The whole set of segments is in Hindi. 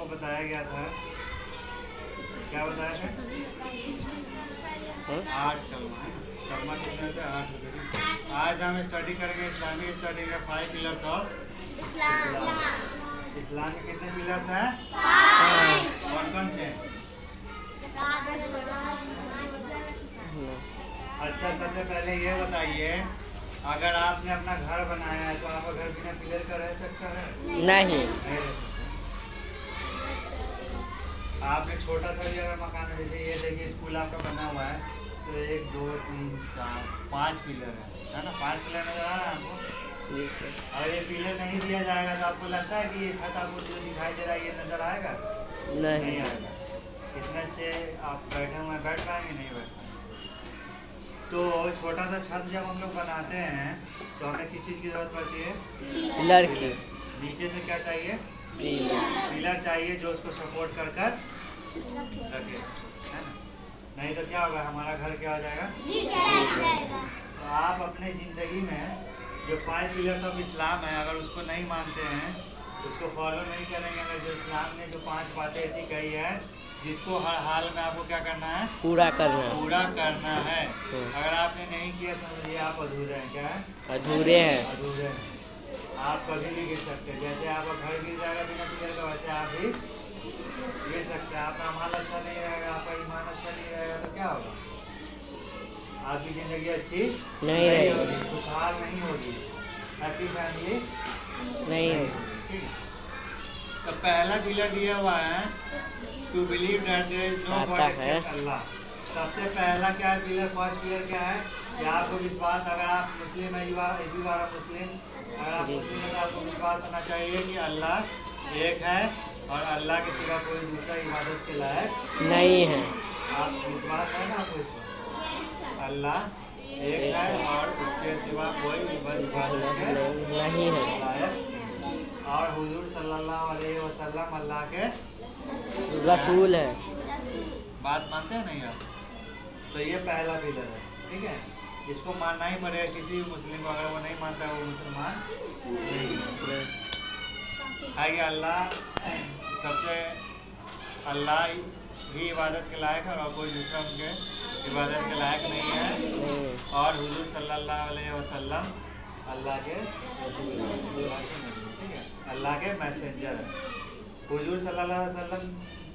बताया गया था, क्या बताया था? 8 कलमा है। कलमा कितने होते हैं? 8 होते हैं। आज हम स्टडी करेंगे इस्लामिक स्टडी के 5 पिलर्स ऑफ इस्लाम। इस्लाम के कितने पिलर्स हैं? 5। कौन कौन से? अच्छा, सबसे पहले ये बताइए, अगर आपने अपना घर बनाया है तो आपका घर बिना पिलर का रह सकता है? नहीं रह सकता। आपने छोटा सा भी अगर मकान है, जैसे ये देखिए स्कूल आपका बना हुआ है, तो 1 2 3 4 5 पिलर है ना? 5 पिलर नजर आ रहा है आपको? जी सर। और ये पिलर नहीं दिया जाएगा तो आपको लगता है कि ये छत आपको जो दिखाई दे रहा है ये नजर आएगा? नहीं आएगा। कितने अच्छे आप बैठे हुए हैं, बैठ पाएंगे? नहीं बैठ पाएंगे। तो छोटा सा छत जब हम लोग बनाते हैं तो हमें किस चीज़ की जरूरत पड़ती है? पिलर की। नीचे से क्या चाहिए? पिलर चाहिए जो उसको सपोर्ट कर कर रखे, है ना? नहीं तो क्या होगा, हमारा घर क्या हो जाएगा? तो आप अपने ज़िंदगी में जो 5 पिलर्स ऑफ इस्लाम है, अगर उसको नहीं मानते हैं, उसको फॉलो नहीं करेंगे, अगर जो इस्लाम ने जो 5 बातें ऐसी कही है जिसको हर हाल में आपको क्या करना है? पूरा करना है। अगर आपने नहीं किया, समझिए आप अधूरे हैं। क्या है? अधूरे हैं। आप कभी भी गिर सकते हैं। जैसे आपका घर गिर जाएगा बिना पिलर का, वैसे आप भी गिर सकते हैं। आपका अमाल अच्छा नहीं रहेगा, आपका ईमान अच्छा नहीं रहेगा तो क्या होगा? आपकी ज़िंदगी अच्छी नहीं होगी, खुशहाल नहीं होगी, हैप्पी फैमिली नहीं होगी। ठीक है, तो पहला पिलर दिया हुआ है to believe that there is no god except Allah. सबसे पहला क्या है पिलर? फर्स्ट पिलर क्या है कि आपको विश्वास, अगर आप मुस्लिम है, यू आर मुस्लिम, अगर आप मुस्लिम है तो आपको विश्वास होना चाहिए कि अल्लाह एक है और अल्लाह के सिवा कोई दूसरा इबादत के लायक नहीं है। आप विश्वास है ना आपको? इस पर अल्लाह एक है और उसके सिवा कोई इबादत के नहीं है लायक, और हुजूर सल्लल्लाहु अलैहि वसल्लम अल्लाह के रसूल है। बात मानते हैं नहीं आप? तो ये पहला पिलर है। ठीक है, इसको मानना ही पड़ेगा किसी भी मुस्लिम को। अगर वो नहीं मानता है वो मुसलमान नहीं है कि अल्लाह सबसे, अल्लाह ही इबादत के लायक है और कोई दूसरा उनके इबादत के लायक नहीं है, और हुजूर सल्लल्लाहु अलैहि वसल्लम अल्लाह के, ठीक है, अल्लाह के मैसेंजर है। हुजूर सल्लल्लाहु अलैहि वसल्लम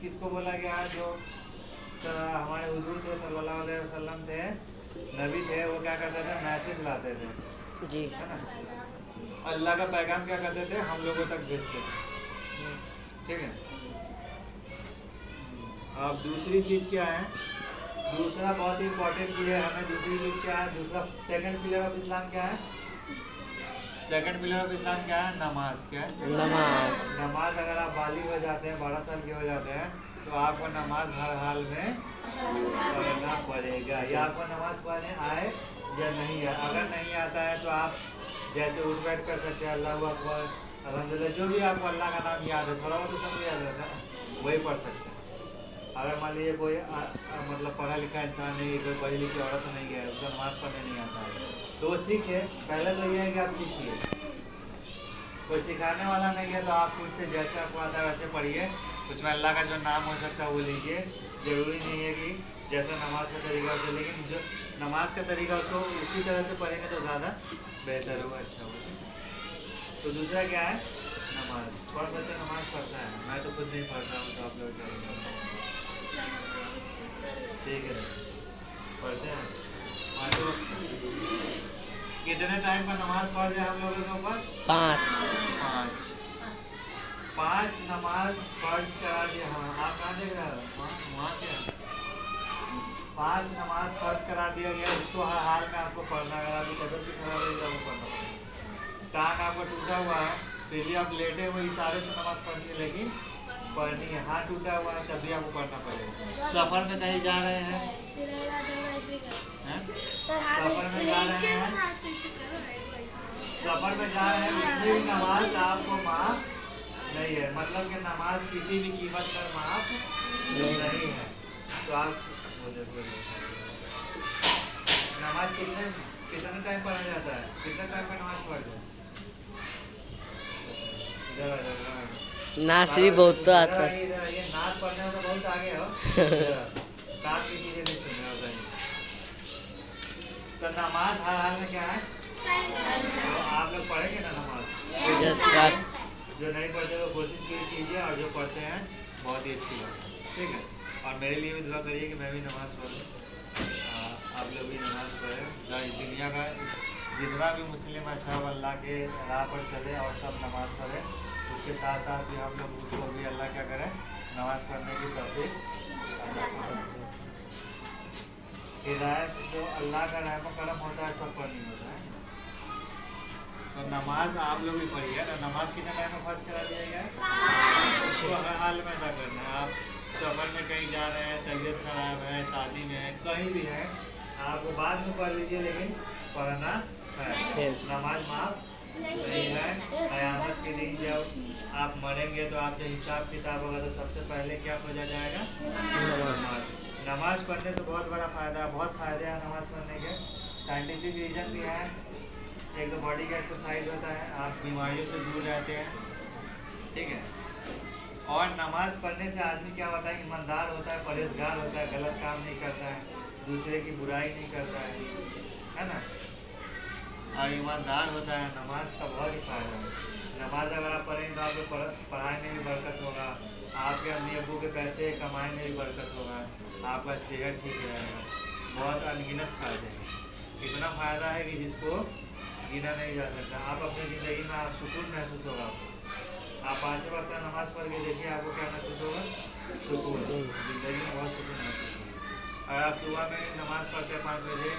किसको बोला गया है? जो हमारे हुजूर थे सल्लल्लाहु अलैहि वसल्लम थे, नबी थे, वो क्या करते थे? मैसेज लाते थे जी, है ना? अल्लाह का पैगाम क्या करते थे? हम लोगों तक भेजते थे। ठीक है, अब दूसरी चीज़ क्या है? दूसरा बहुत ही इंपॉर्टेंट चीज़ है हमें। दूसरी चीज़ क्या है? दूसरा सेकंड पिलर ऑफ इस्लाम क्या है? सेकंड पिलर ऑफ इस्लाम क्या है? नमाज। क्या है? नमाज अगर आप बालिग हो जाते हैं, 12 साल के हो जाते हैं, तो आपको नमाज हर हाल में पढ़ना पड़ेगा। या आपको नमाज पढ़ने आए या नहीं आए, अगर नहीं आता है तो आप जैसे उठ बैठ कर सकते हैं, अल्लाहू अकबर, अल्हम्दुलिल्लाह, जो भी आपको अल्लाह का नाम याद है, थोड़ा बहुत तो सबको याद रहता है, वही पढ़ सकते हैं। अगर मान लीजिए कोई मतलब पढ़ा लिखा इंसान नहीं है, कोई पढ़ी लिखी औरत नहीं है, उसको नमाज पढ़ने नहीं आता है, तो वो सीखे। पहले तो ये है कि आप सीखिए, कोई सिखाने वाला नहीं है तो आप खुद से जैसे आपको आता है वैसे पढ़िए। उसमें अल्लाह का जो नाम हो सकता है वो लीजिए। ज़रूरी नहीं है कि जैसा नमाज का तरीका हो, लेकिन जो नमाज का तरीका उसको उसी तरह से पढ़ेंगे तो ज़्यादा बेहतर होगा, अच्छा होगा। तो दूसरा क्या है? नमाज। कौन बच्चा नमाज पढ़ता है? मैं तो खुद नहीं पढ़ता हूँ, तो आप लोग क्या ठीक है, पढ़ते हैं। तो कितने टाइम का नमाज पढ़ जाए हम लोगों के ऊपर? 5 नमाज फर्ज करा दिया। हाँ, आप कहाँ देख रहे हो? वहाँ क्या? 5 नमाज फर्ज करार दिया गया, इसको हर हाल में आपको पढ़ना। अगर आपकी तबियत भी खराब है तो आपको पढ़ना पड़ेगा। टांग आपको टूटा हुआ है, फिर भी आप लेटे हुए इशारे से नमाज पढ़नी है, लेकिन पढ़नी है। हाथ टूटा हुआ है तब भी आपको पढ़ना पड़ेगा। सफ़र में कहीं जा रहे हैं, सफ़र में जा रहे हैं, उसमें भी नमाज आपको माफ़ नहीं है। मतलब कि नमाज किसी भी कीमत पर माफ़ नहीं है। तो आप नमाज कितने टाइम पढ़ा जाता है? कितने टाइम का नमाज पढ़ जाए? इधर आ जाएगा। नासरी बहुत तो आता है। इधर आइए, नाच पढ़ने में तो बहुत आगे हो। काम की चीजें नहीं सुन रहे हो कहीं। तो नमाज हर हाल में क्या है? तो आप लोग पढ़ेंगे ना नमाज? Yes sir. जो नहीं पढ़ते वो कोशिश भी कीजिए, और जो पढ़ते हैं बहुत ही अच्छी बात है, ठीक है। और मेरे लिए भी दुआ करिए कि मैं भी नमाज़ पढ़ूँ, आप लोग भी नमाज़ पढ़ें। इस दुनिया का जितना भी मुस्लिम अच्छा वो अल्लाह के राह पर चले और सब नमाज़ पढ़े। उसके साथ साथ भी हम लोग को भी अल्लाह क्या करें, नमाज़ पढ़ने की तौफीक हिदायत। जो अल्लाह का रहम करम होता है सब पर नहीं होता है। तो नमाज आप लोग भी पढ़िए ना। नमाज कितने टाइम में फर्ज करा दिया गया है? इसको हर हाल में अदा करना है। आप सफ़र में कहीं जा रहे हैं, तबीयत खराब है, शादी में है, कहीं भी है, आपको बाद में पढ़ लीजिए, लेकिन पढ़ना है। नमाज माफ नहीं है। क़यामत के दिन जब आप मरेंगे तो आपसे हिसाब किताब होगा, तो सबसे पहले क्या खोजा जाएगा? नमाज। नमाज पढ़ने से बहुत बड़ा फ़ायदा, बहुत फ़ायदे हैं नमाज पढ़ने के। साइंटिफिक रीज़न भी है। एक तो बॉडी का एक्सरसाइज होता है, आप बीमारियों से दूर रहते हैं, ठीक है। और नमाज पढ़ने से आदमी क्या होता है? ईमानदार होता है, परहेजगार होता है, गलत काम नहीं करता है, दूसरे की बुराई नहीं करता है ना, और ईमानदार होता है। नमाज का बहुत ही फ़ायदा है। नमाज अगर आप पढ़ेंगे तो आपको पढ़ाई में भी बरकत होगा, आपके अम्मी अब्बू के पैसे कमाई में भी बरकत होगा, आपका सेहत ठीक रहेगा। बहुत अनगिनत फ़ायदे हैं। इतना फ़ायदा है कि जिसको गिना नहीं जा सकता। आप अपनी ज़िंदगी में आप सुकून महसूस होगा आपको। आप 5 वक्त नमाज़ पढ़ के देखिए, आपको क्या महसूस होगा? सुकून। ज़िंदगी में बहुत सुकून महसूस होगा। अगर आप सुबह में नमाज़ पढ़ते हैं 5 बजे,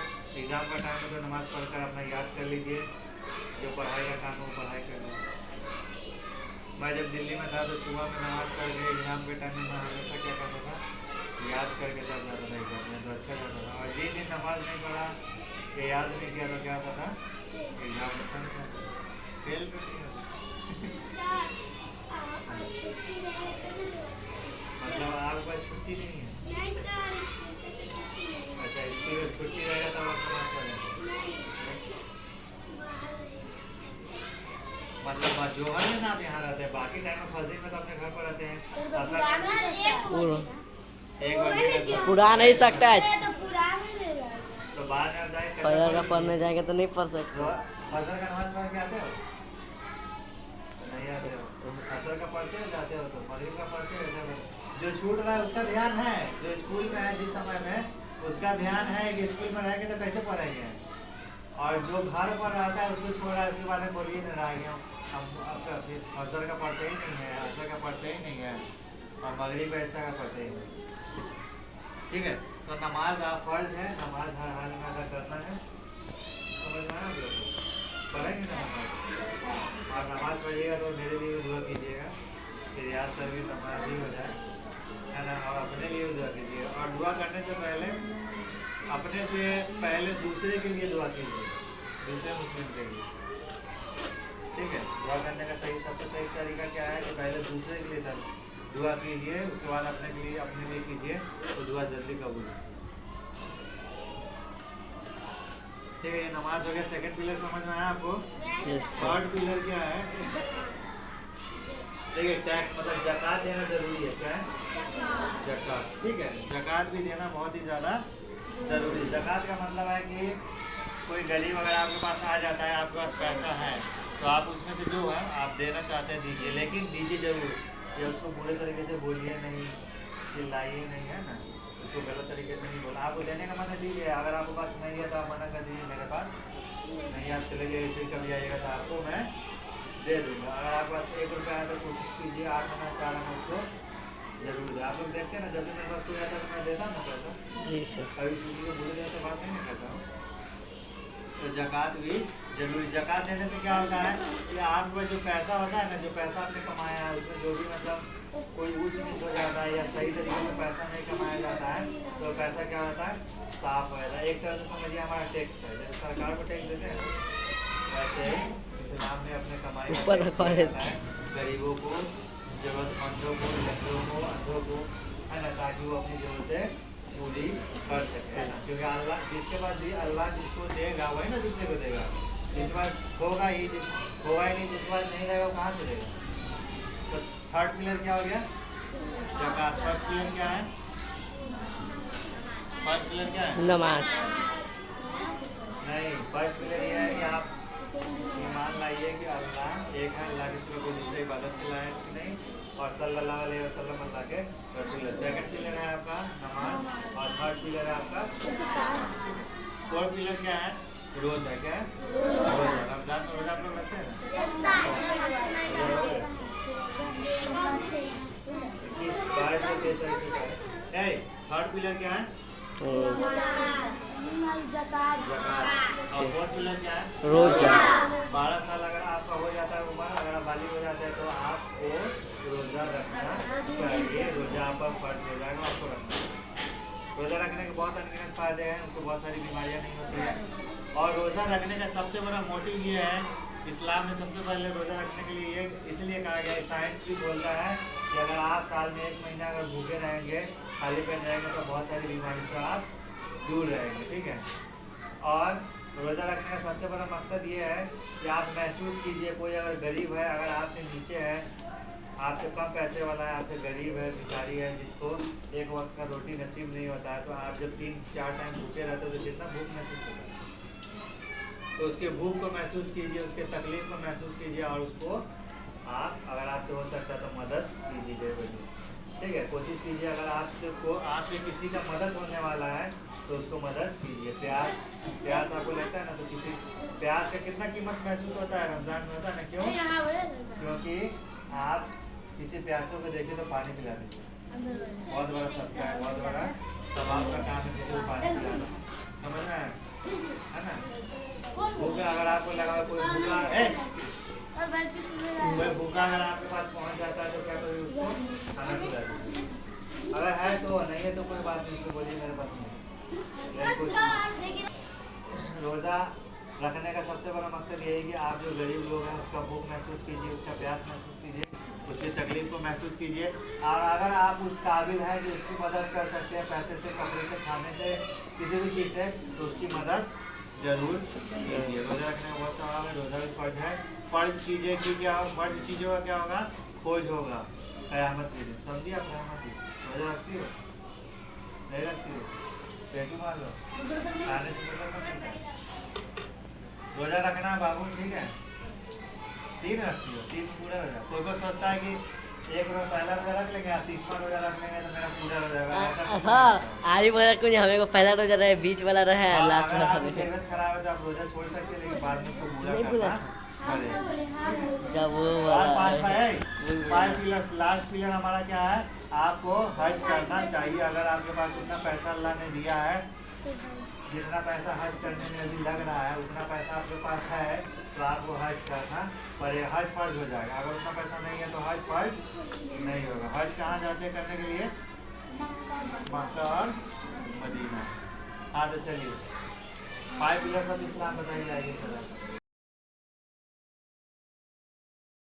एग्ज़ाम का टाइम है, तो नमाज़ पढ़कर अपना याद कर लीजिए, जो पढ़ाई का काम है वो पढ़ाई कर लीजिए। मैं जब दिल्ली में था तो सुबह में नमाज़ पढ़ के एग्ज़ाम के टाइम में मैं हमेशा क्या करता था? याद करके तब जाता था एग्ज़ाम में, तो अच्छा जाता था। और जिस दिन नमाज़ नहीं पढ़ा या याद नहीं किया तो क्या होता था? एग्जामिनेशन फेल कर दिया। मतलब आपका छुट्टी नहीं है? अच्छा, इसकी छुट्टी रहेगा तब आप नमाज पढ़ेंगे? मतलब जोहर में ना आप यहाँ रहते हैं, बाकी टाइम में फजर में तो अपने घर पर रहते हैं। एक बजे पुरा नहीं सकता है, तो बाद में आप जाएंगे फजर का पढ़ने जाएंगे तो नहीं पढ़ सकते। फजर का नमाज पढ़ के आते हो? नहीं आते हो? असर का पढ़ते हो, जाते हो तो मगरिब का पढ़ते हो। जो छूट रहा है उसका ध्यान है, जो स्कूल में है जिस समय में उसका ध्यान है कि स्कूल में रहेंगे तो कैसे पढ़ेंगे, और जो घर पर रहता है उसको छोड़ रहा है, उसके बारे में बोलिए नहीं रहा है। हम फजर का पढ़ते ही नहीं है, असर का पढ़ते ही नहीं है, और मगरिब ऐसा का पढ़ते ही नहीं, ठीक है। तो नमाज आप फ़र्ज है, नमाज हर हाल में अदा करना है। समझ में आया आप लोग? पढ़ेंगे ना नमाज, और नमाज पढ़िएगा तो मेरे लिए दुआ कीजिएगा कि रियाज सर्विस समाजी हो जाए, है ना, और अपने लिए दुआ कीजिएगा। और दुआ करने से पहले अपने से पहले दूसरे के लिए दुआ कीजिए, दूसरे मुस्लिम के लिए, ठीक है। दुआ करने का सबसे सही तरीका क्या है कि पहले दूसरे के लिए दुआ कीजिए, उसके बाद अपने लिए कीजिए, तो दुआ जल्दी कबूल है, ठीक है। ये नमाज हो गया। सेकंड पिलर समझ में आया आपको? थर्ड पिलर क्या है? देखिए, टैक्स मतलब ज़कात देना जरूरी है। क्या है? ज़कात, ठीक है। ज़कात भी देना बहुत ही ज़्यादा ज़रूरी है। ज़कात का मतलब है कि कोई गरीब अगर आपके पास आ जाता है, आपके पास पैसा है, तो आप उसमें से जो है आप देना चाहते हैं दीजिए, लेकिन दीजिए ज़रूर। या उसको बुरे तरीके से बोलिए नहीं, चिल्लाइए नहीं, है ना, उसको गलत तरीके से नहीं बोला। आपको देने का मना दीजिए, अगर आपके पास नहीं है तो आप मना कर दीजिए, मेरे पास नहीं, आप चले जाइए, फिर कभी आइएगा तो आपको मैं दे दूँगा। अगर आपके पास 1 रुपया है तो कोशिश कीजिए 8 आना 4 आना उसको जरूर दे। आप लोग देखते हैं ना, जब भी मेरे पास कोई आता है तो मैं देता हूँ ना पैसा। जी सर। कभी किसी को बुरे तरह से बात नहीं करता हूँ। तो ज़कात भी जरूरी। ज़कात देने से क्या होता है कि आपका जो पैसा होता है ना, जो पैसा आपने कमाया है उसमें जो भी मतलब कोई ऊंच नीच हो जाता है या सही तरीके से पैसा नहीं कमाया जाता है, तो पैसा क्या होता है? साफ हो जाता है। एक तरह से समझिए हमारा टैक्स है, जैसे सरकार को टैक्स देते हैं वैसे इस्लाम में अपने कमाई ऊपर रखा है गरीबों को, जरूरतमंदों को, लंगड़ों को, अंधों को, है ना, ताकि वो अपनी ज़रूरतें पूरी कर सके, है ना। क्योंकि अल्लाह जिसके पास अल्लाह जिसको देगा वही ना दूसरे को देगा। जिस पास होगा ही, जिस होगा ही नहीं, जिस पास नहीं रहेगा वो कहाँ से देगा? तो थर्ड पिलर क्या हो गया? ज़कात। फर्स्ट पिलर क्या है? फर्स्ट पिलर क्या है? नमाज। नहीं, फर्स्ट पिलर ये है कि आप ईमान लाइए कि अल्लाह एक है, अल्लाह के सिवा कोई दूसरी इबादत के लायक नहीं, और सल्लल्लाहु अलैहि वसल्लम अल्लाह के रसूल है। सेकंड पिलर है आपका नमाज, और थर्ड पिलर है आपका फोर्थ पिलर क्या है? रोज़ा। क्या है? रोज़ा। रमजान में रोज़ा आप लोग रखते हैं ना? थर्ड पिलर क्या है? ज़कात। और फोर्थ पिलर क्या है? रोजा। 12 साल अगर आपका हो जाता है उम्र, अगर आप बालिग हो जाते हैं तो आपको रोज़ा रखना चाहिए। रोज़ा आपका फर्ज हो जाएगा, आपको रखना चाहिए। रोज़ा रखने के बहुत अनगिनत फ़ायदे हैं, उससे बहुत सारी बीमारियां नहीं होती हैं। और रोज़ा रखने का सबसे बड़ा मोटिव ये है, इस्लाम में सबसे पहले रोज़ा रखने के लिए ये इसलिए कहा गया है, साइंस भी बोलता है कि अगर आप साल में 1 महीना अगर भूखे रहेंगे, खाली पेट रहेंगे, तो बहुत सारी बीमारी से आप दूर रहेंगे। ठीक है। और रोज़ा रखने का सबसे बड़ा मकसद ये है कि आप महसूस कीजिए, कोई अगर गरीब है, अगर आपसे नीचे है, आपसे कम पैसे वाला है, आपसे गरीब है, भिखारी है, जिसको एक वक्त का रोटी नसीब नहीं होता है, तो आप जब 3-4 टाइम भूखे रहते हो तो कितना भूख महसूस होता है, तो उसके भूख को महसूस कीजिए, उसके तकलीफ को महसूस कीजिए, और उसको आप अगर आपसे हो सकता है तो मदद कीजिए बेवजह। ठीक है, कोशिश कीजिए अगर आपसे किसी का मदद होने वाला है तो उसको मदद कीजिए। प्यास आपको लगता है ना, तो किसी प्यास का कितना कीमत महसूस होता है? रमजान में होता है ना। क्यों? क्योंकि आप किसी प्यासों को देखे तो पानी पिला दीजिए, बहुत बड़ा सदका है, बहुत बड़ा सवाब का काम है किसी को पानी पिलाना। समझ में आया? है ना। भूखा अगर आपको लगा कोई भूखा है, कोई भूखा अगर आपके पास पहुंच जाता है तो क्या करिए? उसको खाना खिला दीजिए। अगर है तो, नहीं है तो कोई बात नहीं, उसको बोलिए मेरे पास नहीं। रोज़ा रखने का सबसे बड़ा मकसद ये है कि आप जो गरीब लोग हैं उसका भूख महसूस कीजिए, उसका प्यास महसूस कीजिए, उसकी तकलीफ को महसूस कीजिए। और अगर आप उस काबिल हैं कि उसकी मदद कर सकते हैं, पैसे से, कपड़े से, खाने से, किसी भी चीज़ से, तो उसकी मदद जरूर कीजिए। रोज़ा रखने का बहुत सवाब है, रोज़ा भी फर्ज है। फर्ज कीजिए कि क्या फर्ज चीज़ों का क्या होगा? खोज होगा क़यामत के दिन। समझिए आप क़यामत की रोज़ा रखती हो? नहीं रखती हो? पेटी मार लो, खाने से रोज़ा रखना बाबू। ठीक है, 3 रखती हो, 3 पूरा रोज़ा। कोई सोचता है कि एक रोज़ पहला रोज़ा रख लेंगे, 30वां रोज़ा रख लेंगे तो मेरा पूरा रोज़ा होगा। आरी बोला कुछ हमें को पहला रोजा रहे, बीच वाला रहे, लास्ट वाला आपकी रहे। तबीयत खराब है तो आप रोज़ा छोड़ सकते हैं, लेकिन बाद में उसको पूरा करना पड़ेगा। जब वो और वाला 5 पिलर्स, लास्ट पिलर हमारा क्या है? आपको हज करना चाहिए। अगर आपके पास उतना पैसा अल्लाह ने दिया है, जितना पैसा हज करने में अभी लग रहा है, उतना पैसा आपके पास है, तो आपको हज करना पड़ेगा। हज फर्ज हो जाएगा। अगर उतना पैसा नहीं है तो हज फर्ज नहीं होगा। हज कहाँ जाते हैं करने के लिए? मक्का और मदीना। हाँ, तो चलिए 5 पिलर्स ऑफ इस्लाम बताइए, आइए सर।